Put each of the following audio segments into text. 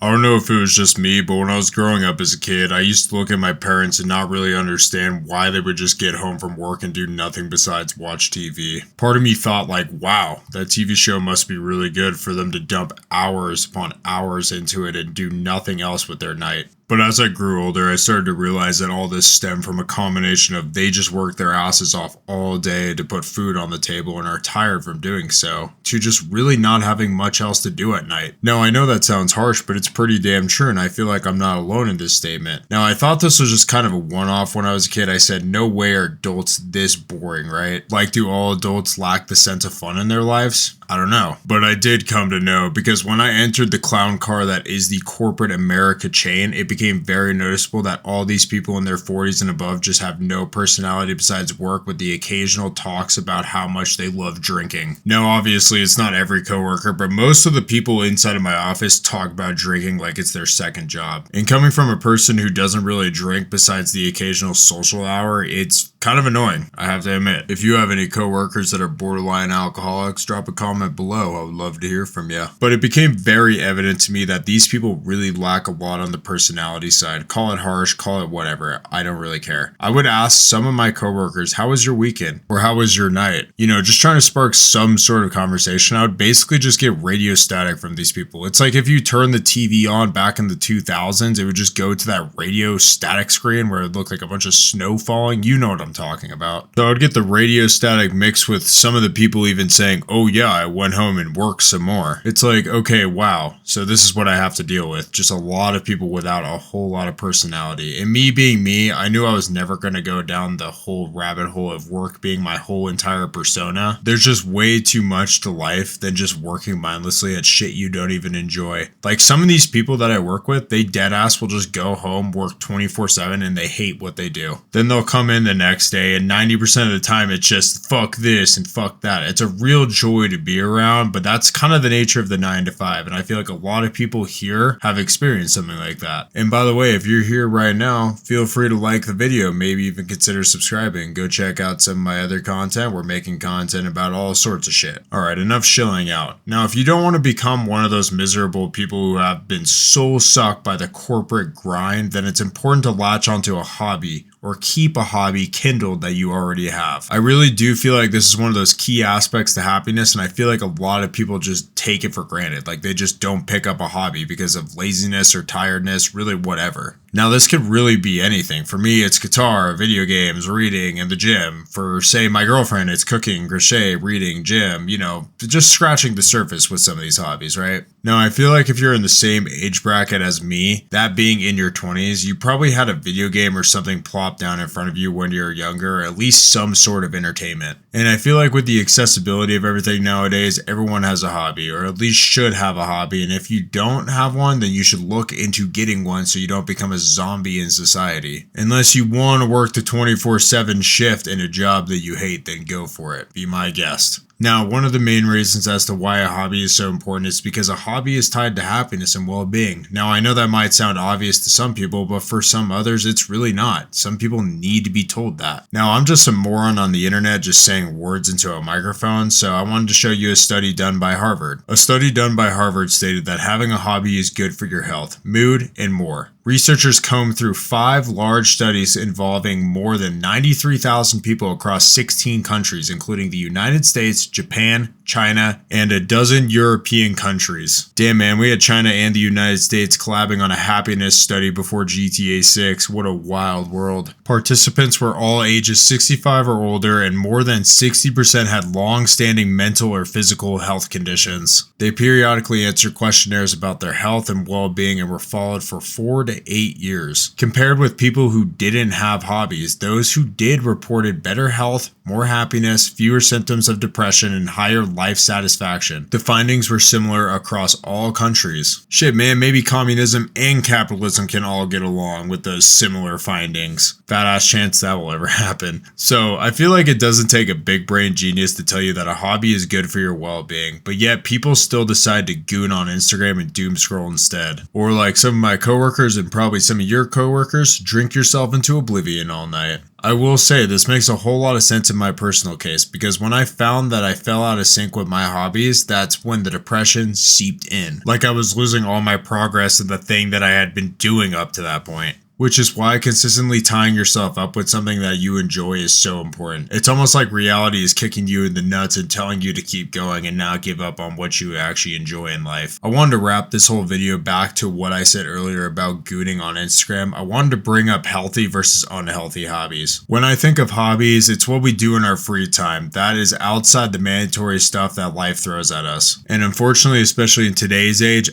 I don't know if it was just me, but when I was growing up as a kid, I used to look at my parents and not really understand why they would just get home from work and do nothing besides watch TV. Part of me thought like, wow, that TV show must be really good for them to dump hours upon hours into it and do nothing else with their night. But as I grew older, I started to realize that all this stemmed from a combination of they just work their asses off all day to put food on the table and are tired from doing so, to just really not having much else to do at night. Now, I know that sounds harsh, but it's pretty damn true, and I feel like I'm not alone in this statement. Now, I thought this was just kind of a one-off when I was a kid. I said, no way are adults this boring, right? Like, do all adults lack the sense of fun in their lives? I don't know. But I did come to know, because when I entered the clown car that is the corporate America chain, it became very noticeable that all these people in their 40s and above just have no personality besides work, with the occasional talks about how much they love drinking. Now, obviously, it's not every coworker, but most of the people inside of my office talk about drinking like it's their second job. And coming from a person who doesn't really drink besides the occasional social hour, it's kind of annoying, I have to admit. If you have any coworkers that are borderline alcoholics, drop a comment below. I would love to hear from you. But it became very evident to me that these people really lack a lot on the personality side. Call it harsh, call it whatever. I don't really care. I would ask some of my coworkers, how was your weekend? Or how was your night? You know, just trying to spark some sort of conversation. I would basically just get radio static from these people. It's like if you turn the TV on back in the 2000s, it would just go to that radio static screen where it looked like a bunch of snow falling. You know what I'm talking about. So I would get the radio static mixed with some of the people even saying, oh yeah, I went home and worked some more. It's like, okay, wow. So this is what I have to deal with. Just a lot of people without a whole lot of personality. And me being me, I knew I was never going to go down the whole rabbit hole of work being my whole entire persona. There's just way too much to life than just working mindlessly at shit you don't even enjoy. Like some of these people that I work with, they dead ass will just go home, work 24/7, and they hate what they do. Then they'll come in the next day, and 90% of the time it's just fuck this and fuck that. It's a real joy to be around, but that's kind of the nature of the 9 to 5, and I feel like a lot of people here have experienced something like that. And by the way, if you're here right now, feel free to like the video, maybe even consider subscribing. Go check out some of my other content. We're making content about all sorts of shit. Alright, enough shilling out. Now, if you don't want to become one of those miserable people who have been soul sucked by the corporate grind, then it's important to latch onto a hobby, or keep a hobby kindled that you already have. I really do feel like this is one of those key aspects to happiness, and I feel like a lot of people just take it for granted. Like they just don't pick up a hobby because of laziness or tiredness, really whatever. Now this could really be anything. For me, it's guitar, video games, reading, and the gym. For, say, my girlfriend, it's cooking, crochet, reading, gym, you know, just scratching the surface with some of these hobbies, right? Now, I feel like if you're in the same age bracket as me, that being in your 20s, you probably had a video game or something plopped down in front of you when you were younger, or at least some sort of entertainment. And I feel like with the accessibility of everything nowadays, everyone has a hobby, or at least should have a hobby. And if you don't have one, then you should look into getting one so you don't become a zombie in society. Unless you want to work the 24/7 shift in a job that you hate, then go for it. Be my guest. Now, one of the main reasons as to why a hobby is so important is because a hobby is tied to happiness and well-being. Now, I know that might sound obvious to some people, but for some others, it's really not. Some people need to be told that. Now, I'm just a moron on the internet just saying words into a microphone, so I wanted to show you a study done by Harvard. A study done by Harvard stated that having a hobby is good for your health, mood, and more. Researchers combed through 5 large studies involving more than 93,000 people across 16 countries, including the United States, Japan, China, and a dozen European countries. Damn man, we had China and the United States collabing on a happiness study before GTA 6. What a wild world. Participants were all ages 65 or older, and more than 60% had long-standing mental or physical health conditions. They periodically answered questionnaires about their health and well-being and were followed for 4 to 8 years. Compared with people who didn't have hobbies, those who did reported better health, more happiness, fewer symptoms of depression, and higher life satisfaction. The findings were similar across all countries. Shit man, maybe communism and capitalism can all get along with those similar findings. Fat ass chance that will ever happen. So I feel like it doesn't take a big brain genius to tell you that a hobby is good for your well-being, but yet people still decide to goon on Instagram and doom scroll instead. Or like some of my coworkers and probably some of your coworkers drink yourself into oblivion all night. I will say this makes a whole lot of sense in my personal case, because when I found that I fell out of sync with my hobbies, that's when the depression seeped in. Like I was losing all my progress in the thing that I had been doing up to that point. Which is why consistently tying yourself up with something that you enjoy is so important. It's almost like reality is kicking you in the nuts and telling you to keep going and not give up on what you actually enjoy in life. I wanted to wrap this whole video back to what I said earlier about gooning on Instagram. I wanted to bring up healthy versus unhealthy hobbies. When I think of hobbies, it's what we do in our free time. That is outside the mandatory stuff that life throws at us. And unfortunately, especially in today's age,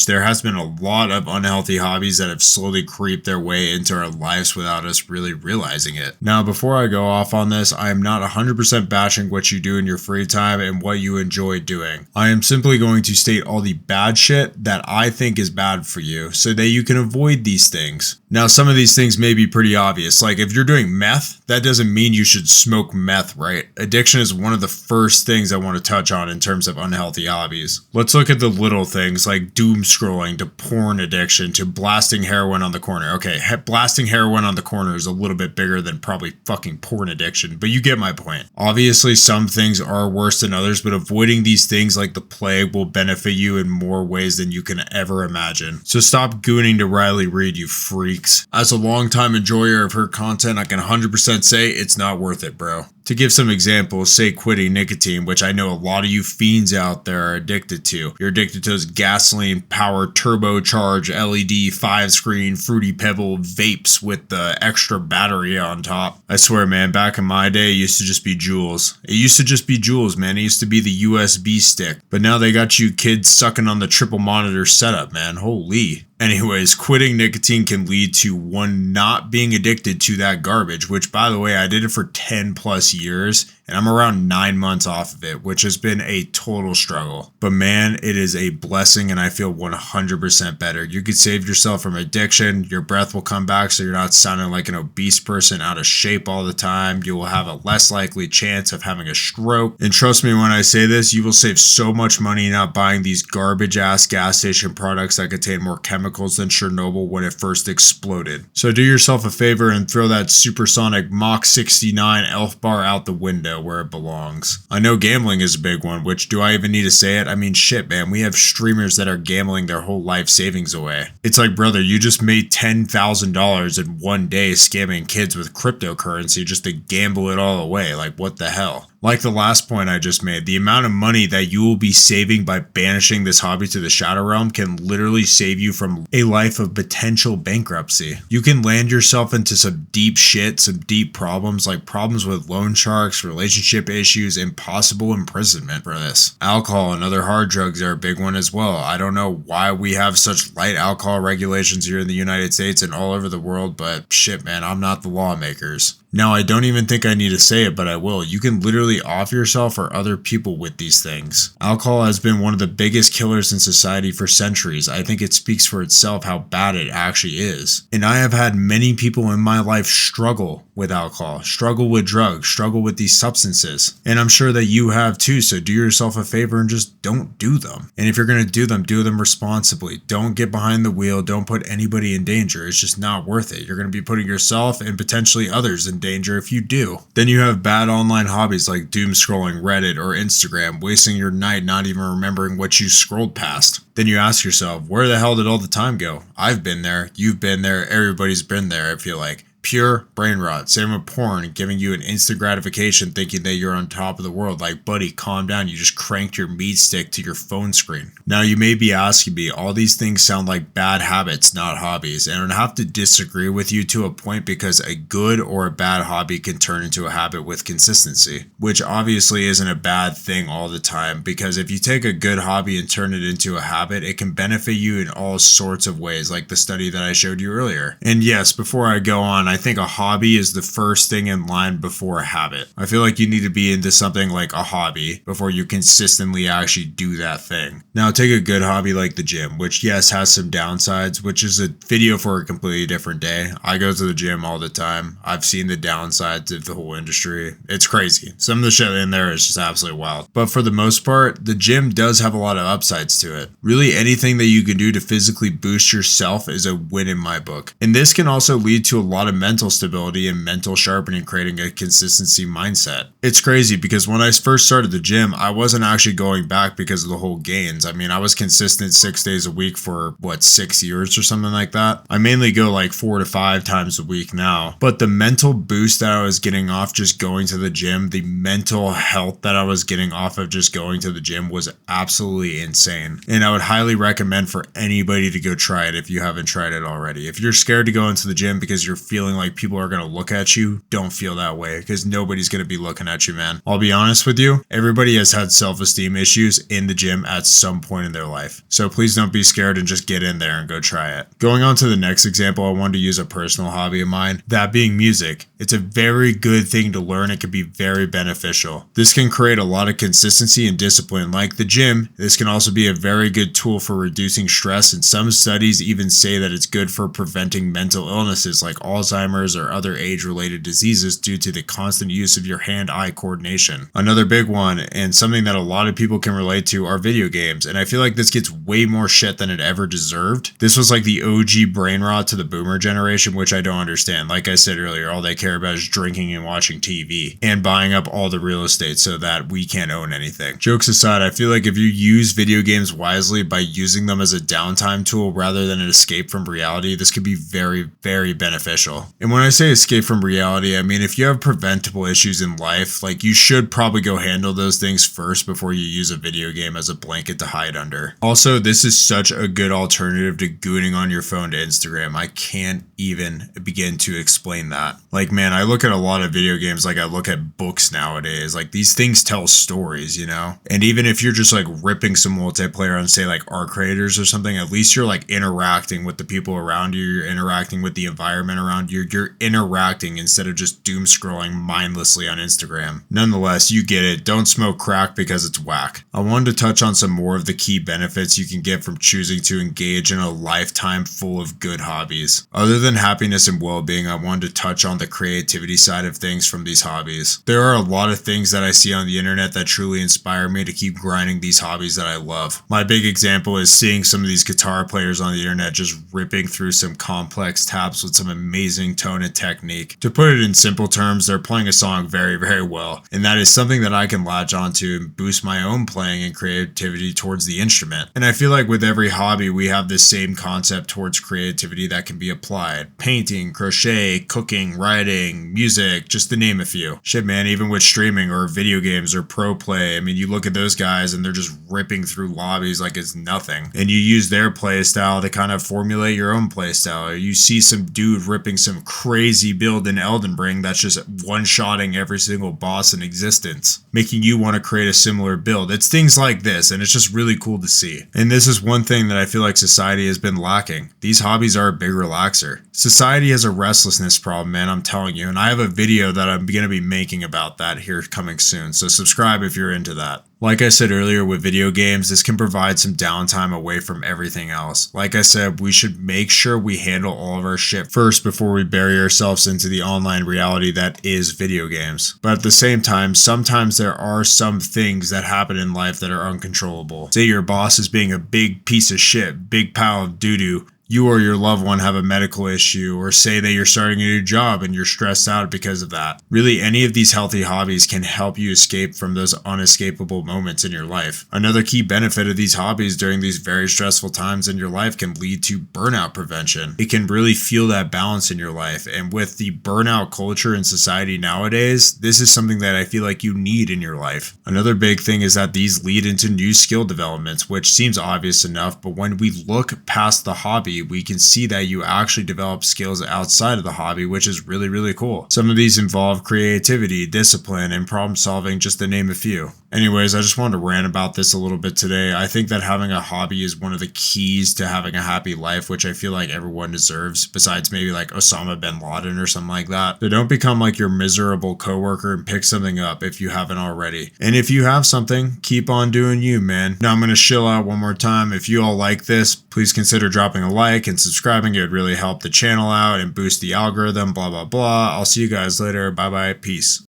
there has been a lot of unhealthy hobbies that have slowly creep their way into our lives without us really realizing it. Now, before I go off on this, I am not 100% bashing what you do in your free time and what you enjoy doing. I am simply going to state all the bad shit that I think is bad for you so that you can avoid these things. Now, some of these things may be pretty obvious. Like if you're doing meth, that doesn't mean you should smoke meth, right? Addiction is one of the first things I want to touch on in terms of unhealthy hobbies. Let's look at the little things like doom scrolling to porn addiction to blasting heroin on the corner. Okay, blasting heroin on the corner is a little bit bigger than probably fucking porn addiction, but you get my point. Obviously, some things are worse than others, but avoiding these things like the plague will benefit you in more ways than you can ever imagine. So stop gooning to Riley Reid, you freaks. As a longtime enjoyer of her content, I can 100% say it's not worth it, bro. To give some examples, say quitting nicotine, which I know a lot of you fiends out there are addicted to. You're addicted to those gasoline-powered turbocharged LED 5-screen Fruity Pebble vapes with the extra battery on top. I swear, man, back in my day, it used to just be Juuls. It used to just be Juuls, man. It used to be the USB stick. But now they got you kids sucking on the triple monitor setup, man. Holy. Anyways, quitting nicotine can lead to one not being addicted to that garbage, which by the way, I did it for 10 plus years and I'm around 9 months off of it, which has been a total struggle. But man, it is a blessing and I feel 100% better. You could save yourself from addiction. Your breath will come back so you're not sounding like an obese person out of shape all the time. You will have a less likely chance of having a stroke. And trust me when I say this, you will save so much money not buying these garbage ass gas station products that contain more chemicals than Chernobyl when it first exploded. So do yourself a favor and throw that supersonic Mach 69 Elf bar out the window where it belongs. I know gambling is a big one, which do I even need to say it? I mean, shit, man, we have streamers that are gambling their whole life savings away. It's like, brother, you just made $10,000 in one day scamming kids with cryptocurrency just to gamble it all away. Like, what the hell? Like the last point I just made, the amount of money that you will be saving by banishing this hobby to the Shadow Realm can literally save you from a life of potential bankruptcy. You can land yourself into some deep shit, some deep problems, like problems with loan sharks, relationship issues, and possible imprisonment for this. Alcohol and other hard drugs are a big one as well. I don't know why we have such light alcohol regulations here in the United States and all over the world, but shit, man, I'm not the lawmakers. Now, I don't even think I need to say it, but I will. You can literally off yourself or other people with these things. Alcohol has been one of the biggest killers in society for centuries. I think it speaks for itself how bad it actually is. And I have had many people in my life struggle with alcohol, struggle with drugs, struggle with these substances. And I'm sure that you have too, so do yourself a favor and just don't do them. And if you're going to do them responsibly. Don't get behind the wheel. Don't put anybody in danger. It's just not worth it. You're going to be putting yourself and potentially others in danger if you do. Then you have bad online hobbies like doom scrolling Reddit or Instagram, wasting your night not even remembering what you scrolled past. Then you ask yourself, where the hell did all the time go? I've been there, you've been there, everybody's been there, I feel like. Pure brain rot. Same with porn, giving you an instant gratification thinking that you're on top of the world. Like, buddy, calm down. You just cranked your meat stick to your phone screen. Now, you may be asking me, all these things sound like bad habits, not hobbies. And I'd have to disagree with you to a point because a good or a bad hobby can turn into a habit with consistency, which obviously isn't a bad thing all the time because if you take a good hobby and turn it into a habit, it can benefit you in all sorts of ways, like the study that I showed you earlier. And yes, before I go on, I think a hobby is the first thing in line before a habit. I feel like you need to be into something like a hobby before you consistently actually do that thing. Now take a good hobby like the gym, which yes has some downsides, which is a video for a completely different day. I go to the gym all the time. I've seen the downsides of the whole industry. It's crazy. Some of the shit in there is just absolutely wild. But for the most part, the gym does have a lot of upsides to it. Really anything that you can do to physically boost yourself is a win in my book. And this can also lead to a lot of mental stability and mental sharpening, creating a consistency mindset. It's crazy because when I first started the gym, I wasn't actually going back because of the whole gains. I mean, I was consistent 6 days a week for 6 years or something like that. I mainly go like 4 to 5 times a week now. But the mental boost that I was getting off just going to the gym, the mental health that I was getting off of just going to the gym was absolutely insane. And I would highly recommend for anybody to go try it if you haven't tried it already. If you're scared to go into the gym because you're feeling like people are going to look at you, don't feel that way because nobody's going to be looking at you, man. I'll be honest with you, everybody has had self-esteem issues in the gym at some point in their life. So please don't be scared and just get in there and go try it. Going on to the next example, I wanted to use a personal hobby of mine, that being music. It's a very good thing to learn. It can be very beneficial. This can create a lot of consistency and discipline. Like the gym, this can also be a very good tool for reducing stress, and some studies even say that it's good for preventing mental illnesses like Alzheimer's or other age-related diseases due to the constant use of your hand-eye coordination. Another big one, and something that a lot of people can relate to, are video games, and I feel like this gets way more shit than it ever deserved. This was like the OG brain rot to the boomer generation, which I don't understand. Like I said earlier, all they care about is drinking and watching TV and buying up all the real estate so that we can't own anything. Jokes aside, I feel like if you use video games wisely by using them as a downtime tool rather than an escape from reality, this could be very, very beneficial. And when I say escape from reality, I mean if you have preventable issues in life, like you should probably go handle those things first before you use a video game as a blanket to hide under. Also, this is such a good alternative to gooning on your phone to Instagram. I can't even begin to explain that. Like, man, I look at a lot of video games like I look at books nowadays. Like, these things tell stories, you know? And even if you're just like ripping some multiplayer on, say, like Art Creators or something, at least you're like interacting with the people around you. You're interacting with the environment around you. You're interacting instead of just doom scrolling mindlessly on Instagram. Nonetheless, you get it. Don't smoke crack because it's whack. I wanted to touch on some more of the key benefits you can get from choosing to engage in a lifetime full of good hobbies. Other than happiness and well-being, I wanted to touch on the creativity side of things from these hobbies. There are a lot of things that I see on the internet that truly inspire me to keep grinding these hobbies that I love. My big example is seeing some of these guitar players on the internet just ripping through some complex taps with some amazing tone and technique. To put it in simple terms, they're playing a song very, very well, and that is something that I can latch onto and boost my own playing and creativity towards the instrument. And I feel like with every hobby, we have this same concept towards creativity that can be applied. Painting, crochet, cooking, writing, music, just to name a few. Shit, man, even with streaming or video games or pro play, I mean, you look at those guys and they're just ripping through lobbies like it's nothing. And you use their play style to kind of formulate your own play style. Or you see some dude ripping some crazy build in Elden Ring that's just one-shotting every single boss in existence, making you want to create a similar build. It's things like this, and it's just really cool to see. And this is one thing that I feel like society has been lacking. These hobbies are a big relaxer. Society has a restlessness problem, man, I'm telling you, and I have a video that I'm going to be making about that here coming soon, so subscribe if you're into that. Like I said earlier with video games, this can provide some downtime away from everything else. Like I said, we should make sure we handle all of our shit first before we bury ourselves into the online reality that is video games. But at the same time, sometimes there are some things that happen in life that are uncontrollable. Say your boss is being a big piece of shit, big pile of doo-doo. You or your loved one have a medical issue, or say that you're starting a new job and you're stressed out because of that. Really, any of these healthy hobbies can help you escape from those unescapable moments in your life. Another key benefit of these hobbies during these very stressful times in your life can lead to burnout prevention. It can really feel that balance in your life, and with the burnout culture in society nowadays, this is something that I feel like you need in your life. Another big thing is that these lead into new skill developments, which seems obvious enough, but when we look past the hobby, we can see that you actually develop skills outside of the hobby, which is really, really cool. Some of these involve creativity, discipline, and problem solving, just to name a few. Anyways, I just wanted to rant about this a little bit today. I think that having a hobby is one of the keys to having a happy life, which I feel like everyone deserves, besides maybe like Osama bin Laden or something like that. So don't become like your miserable coworker and pick something up if you haven't already. And if you have something, keep on doing you, man. Now I'm going to chill out one more time. If you all like this, please consider dropping a like and subscribing. It would really help the channel out and boost the algorithm, blah, blah, blah. I'll see you guys later. Bye-bye. Peace.